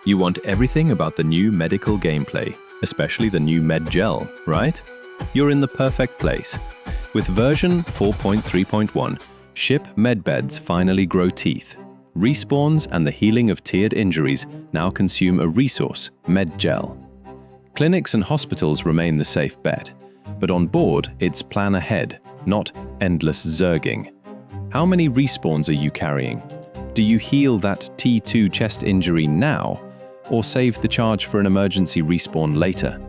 You want everything about the new medical gameplay, especially the new MedGel, right? You're in the perfect place. With version 4.3.1, ship medbeds finally grow teeth. Respawns and the healing of tiered injuries now consume a resource, MedGel. Clinics and hospitals remain the safe bet, but on board it's plan ahead, not endless zerging. How many respawns are you carrying? Do you heal that T2 chest injury now, or save the charge for an emergency respawn later?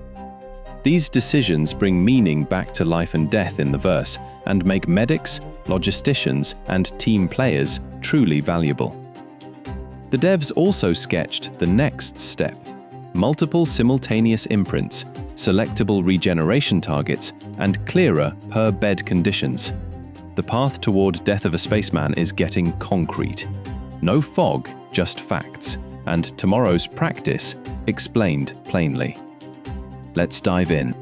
These decisions bring meaning back to life and death in the verse and make medics, logisticians, and team players truly valuable. The devs also sketched the next step: multiple simultaneous imprints, selectable regeneration targets, and clearer per-bed conditions. The path toward death of a spaceman is getting concrete. No fog, just facts, and tomorrow's practice explained plainly. Let's dive in.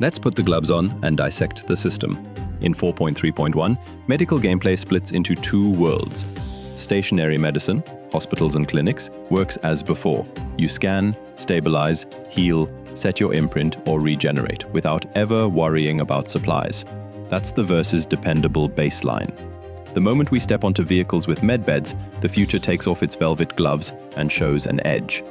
Let's put the gloves on and dissect the system. In 4.3.1, medical gameplay splits into two worlds. Stationary medicine, hospitals and clinics, works as before. You scan, stabilize, heal, set your imprint, or regenerate without ever worrying about supplies. That's the verse's dependable baseline. The moment we step onto vehicles with medbeds, the future takes off its velvet gloves and shows an edge.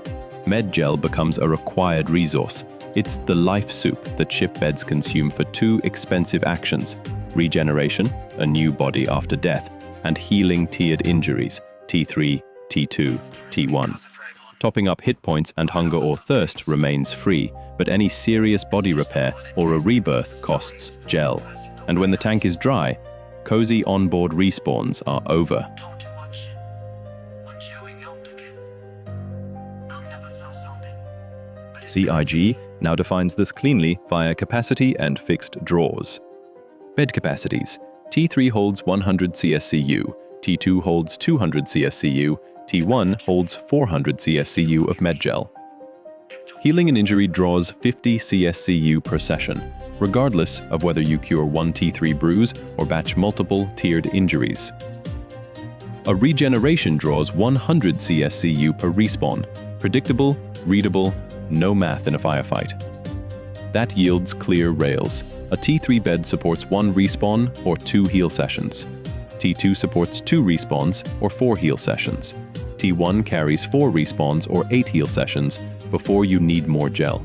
MedGel becomes a required resource. It's the life soup that ship beds consume for two expensive actions: regeneration, a new body after death, and healing tiered injuries, T3, T2, T1. Topping up hit points and hunger or thirst remains free, but any serious body repair or a rebirth costs gel. And when the tank is dry, cozy onboard respawns are over. CIG now defines this cleanly via capacity and fixed draws. Bed capacities. T3 holds 100 CSCU, T2 holds 200 CSCU, T1 holds 400 CSCU of MedGel. Healing and injury draws 50 CSCU per session, regardless of whether you cure one T3 bruise or batch multiple tiered injuries. A regeneration draws 100 CSCU per respawn, predictable, readable, no math in a firefight. That yields clear rails. A T3 bed supports 1 respawn or 2 heal sessions. T2 supports 2 respawns or 4 heal sessions. T1 carries 4 respawns or 8 heal sessions before you need more gel.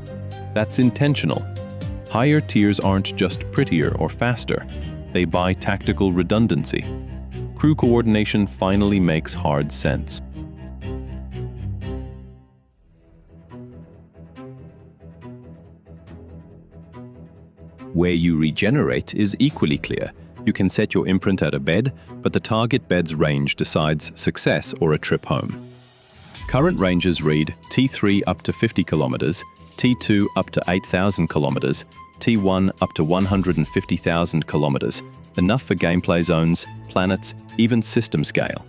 That's intentional. Higher tiers aren't just prettier or faster, they buy tactical redundancy. Crew coordination finally makes hard sense. Where you regenerate is equally clear. You can set your imprint at a bed, but the target bed's range decides success or a trip home. Current ranges read T3 up to 50 kilometers, T2 up to 8,000 kilometers, T1 up to 150,000 kilometers, enough for gameplay zones, planets, even system scale.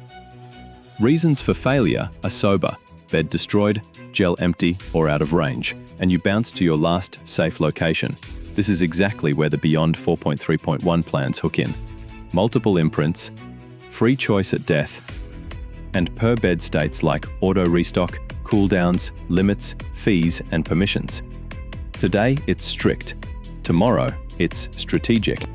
Reasons for failure are sober: bed destroyed, gel empty, or out of range, and you bounce to your last safe location. This is exactly where the Beyond 4.3.1 plans hook in. Multiple imprints, free choice at death, and per-bed states like auto-restock, cooldowns, limits, fees, and permissions. Today, it's strict. Tomorrow, it's strategic.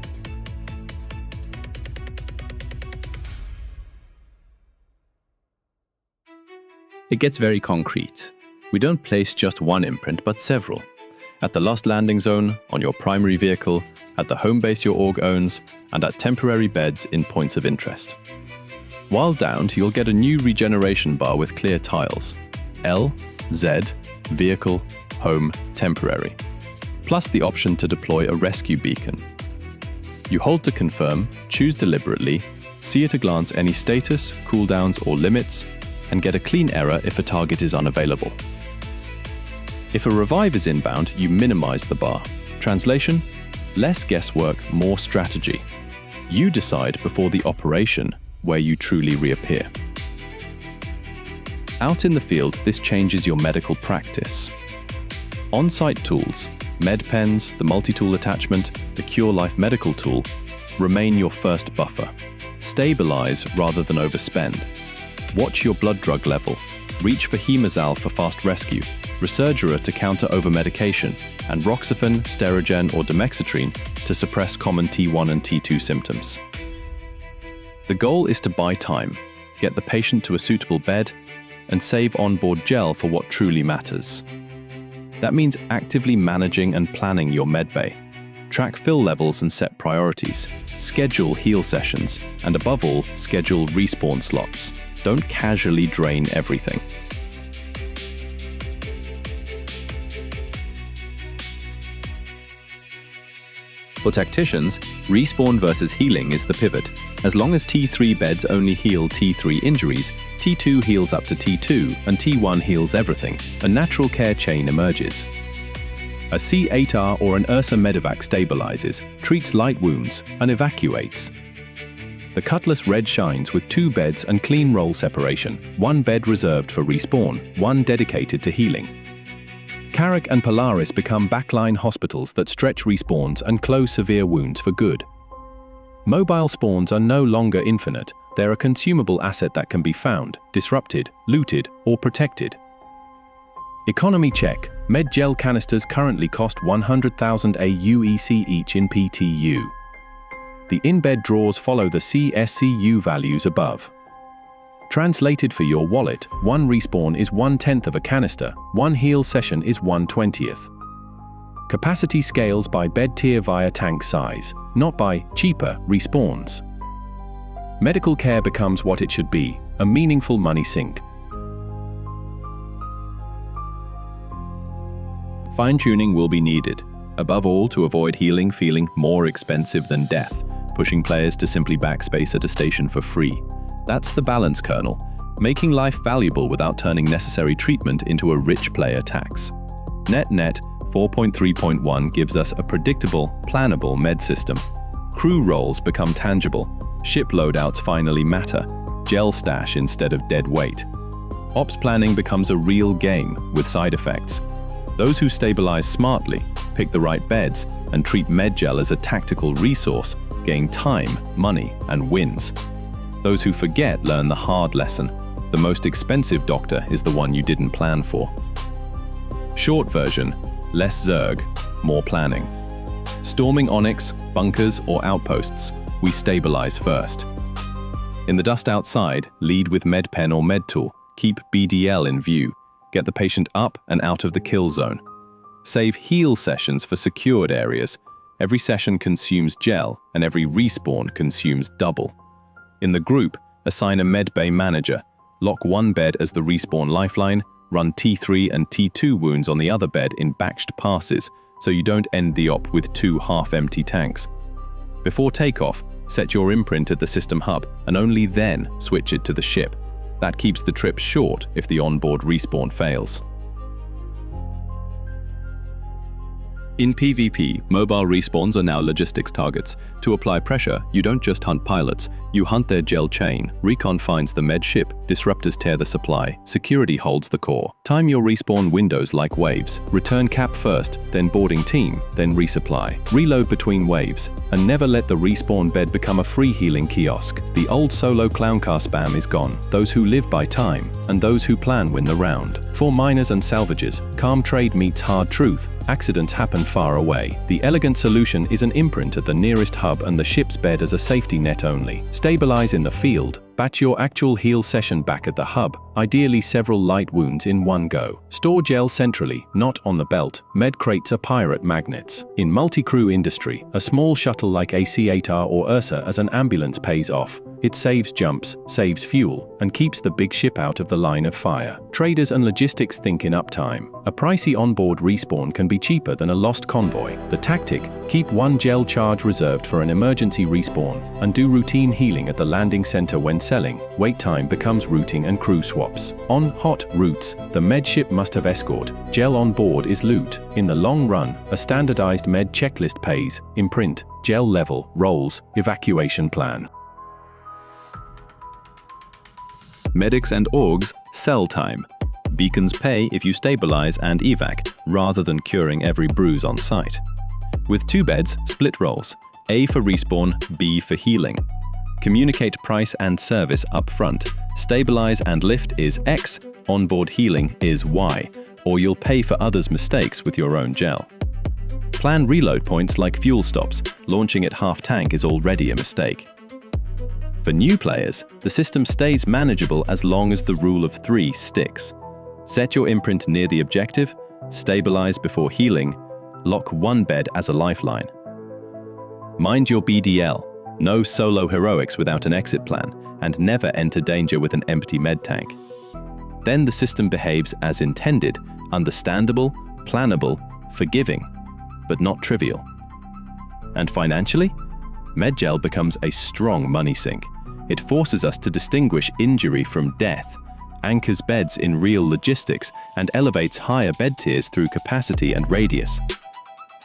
It gets very concrete. We don't place just one imprint, but several. At the Lost Landing Zone, on your primary vehicle, at the home base your org owns, and at temporary beds in points of interest. While downed, you'll get a new regeneration bar with clear tiles: L, Z, Vehicle, Home, Temporary. Plus the option to deploy a rescue beacon. You hold to confirm, choose deliberately, see at a glance any status, cooldowns, or limits, and get a clean error if a target is unavailable. If a revive is inbound, you minimize the bar. Translation: less guesswork, more strategy. You decide before the operation where you truly reappear. Out in the field, this changes your medical practice. On-site tools, med pens, the multi-tool attachment, the Cure Life medical tool, remain your first buffer. Stabilize rather than overspend. Watch your blood drug level. reach for Hemazal for fast rescue, Resurgera to counter overmedication, and Roxafen, Sterigen, or Demexitrine to suppress common T1 and T2 symptoms. The goal is to buy time, get the patient to a suitable bed, and save onboard gel for what truly matters. That means actively managing and planning your medbay. Track fill levels and set priorities. Schedule heal sessions, and above all, schedule respawn slots. Don't casually drain everything. For tacticians, respawn versus healing is the pivot. As long as T3 beds only heal T3 injuries, T2 heals up to T2, and T1 heals everything, a natural care chain emerges. A C8R or an Ursa Medevac stabilizes, treats light wounds, and evacuates. The Cutlass red shines with 2 beds and clean roll separation, 1 bed reserved for respawn, 1 dedicated to healing. Carrack and Polaris become backline hospitals that stretch respawns and close severe wounds for good. Mobile spawns are no longer infinite, they're a consumable asset that can be found, disrupted, looted, or protected. Economy check. MedGel canisters currently cost 100,000 AUEC each in PTU. The in-bed draws follow the CSCU values above. Translated for your wallet, 1 respawn is 1/10 of a canister, 1 heal session is 1/20th. Capacity scales by bed tier via tank size, not by cheaper respawns. Medical care becomes what it should be, a meaningful money sink. Fine-tuning will be needed, above all to avoid healing feeling more expensive than death, pushing players to simply backspace at a station for free. That's the balance kernel, making life valuable without turning necessary treatment into a rich player tax. Net 4.3.1 gives us a predictable, plannable med system. Crew roles become tangible, ship loadouts finally matter, gel stash instead of dead weight. Ops planning becomes a real game with side effects. Those who stabilize smartly, pick the right beds, and treat MedGel as a tactical resource gain time, money, and wins. Those who forget learn the hard lesson. The most expensive doctor is the one you didn't plan for. Short version, less Zerg, more planning. Storming Onyx, bunkers, or outposts, we stabilize first. In the dust outside, lead with MedPen or MedTool, keep BDL in view, get the patient up and out of the kill zone. Save heal sessions for secured areas. Every session consumes gel, and every respawn consumes double. In the group, assign a Medbay manager, lock 1 bed as the respawn lifeline, run T3 and T2 wounds on the other bed in batched passes, so you don't end the op with 2 half-empty tanks. Before takeoff, set your imprint at the system hub, and only then switch it to the ship. That keeps the trip short if the onboard respawn fails. In PvP, mobile respawns are now logistics targets. To apply pressure, you don't just hunt pilots, you hunt their gel chain. Recon finds the med ship, disruptors tear the supply, security holds the core. Time your respawn windows like waves. Return cap first, then boarding team, then resupply. Reload between waves, and never let the respawn bed become a free healing kiosk. The old solo clown car spam is gone. Those who live by time, and those who plan win the round. For miners and salvagers, calm trade meets hard truth. Accidents happen far away. The elegant solution is an imprint at the nearest hub and the ship's bed as a safety net only. Stabilize in the field. Batch your actual heal session back at the hub, ideally several light wounds in one go. Store gel centrally, not on the belt. Med crates are pirate magnets. In multi-crew industry, a small shuttle like a C8R or Ursa as an ambulance pays off. It saves jumps, saves fuel, and keeps the big ship out of the line of fire. Traders and logistics think in uptime. A pricey onboard respawn can be cheaper than a lost convoy. The tactic: keep 1 gel charge reserved for an emergency respawn, and do routine healing at the landing center when selling. Wait time becomes routing and crew swaps. On hot routes, the med ship must have escort. Gel on board is loot. In the long run, a standardized med checklist pays: imprint, gel level, rolls, evacuation plan. Medics and orgs sell time. Beacons pay if you stabilize and evac, rather than curing every bruise on site. With 2 beds, split roles. A for respawn, B for healing. Communicate price and service up front. Stabilize and lift is X, onboard healing is why, or you'll pay for others' mistakes with your own gel. Plan reload points like fuel stops. Launching at half tank is already a mistake. For new players, the system stays manageable as long as the rule of 3 sticks. Set your imprint near the objective, stabilize before healing, lock one bed as a lifeline. Mind your BDL, no solo heroics without an exit plan, and never enter danger with an empty med tank. Then the system behaves as intended, understandable, plannable, forgiving, but not trivial. And financially, MedGel becomes a strong money sink. It forces us to distinguish injury from death, anchors beds in real logistics, and elevates higher bed tiers through capacity and radius.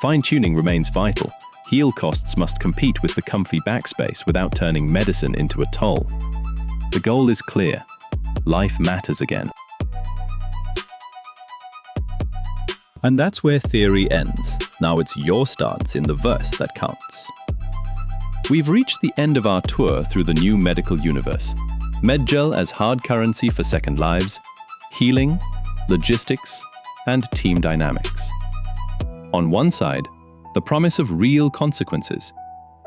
Fine-tuning remains vital. Heal costs must compete with the comfy backspace without turning medicine into a toll. The goal is clear. Life matters again. And that's where theory ends. Now it's your stance in the verse that counts. We've reached the end of our tour through the new medical universe. MedGel as hard currency for second lives, healing, logistics, and team dynamics. On one side, the promise of real consequences.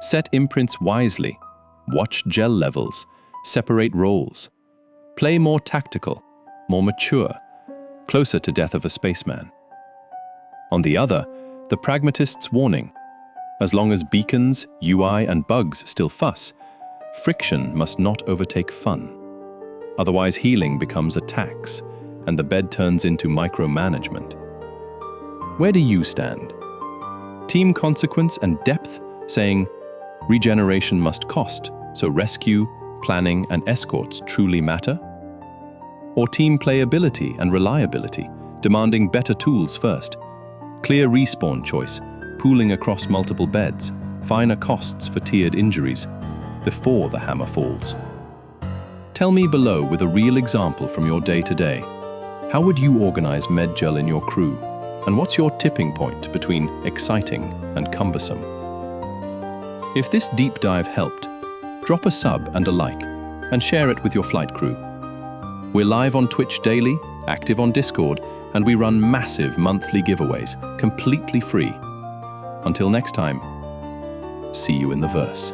Set imprints wisely, watch gel levels, separate roles. Play more tactical, more mature, closer to death of a spaceman. On the other, the pragmatist's warning. As long as beacons, UI, and bugs still fuss, friction must not overtake fun. Otherwise, healing becomes a tax, and the bed turns into micromanagement. Where do you stand? Team consequence and depth, saying, regeneration must cost, so rescue, planning, and escorts truly matter? Or team playability and reliability, demanding better tools first, clear respawn choice, pooling across multiple beds, finer costs for tiered injuries, before the hammer falls? Tell me below with a real example from your day-to-day. How would you organize MedGel in your crew? And what's your tipping point between exciting and cumbersome? If this deep dive helped, drop a sub and a like, and share it with your flight crew. We're live on Twitch daily, active on Discord, and we run massive monthly giveaways, completely free. Until next time, see you in the verse.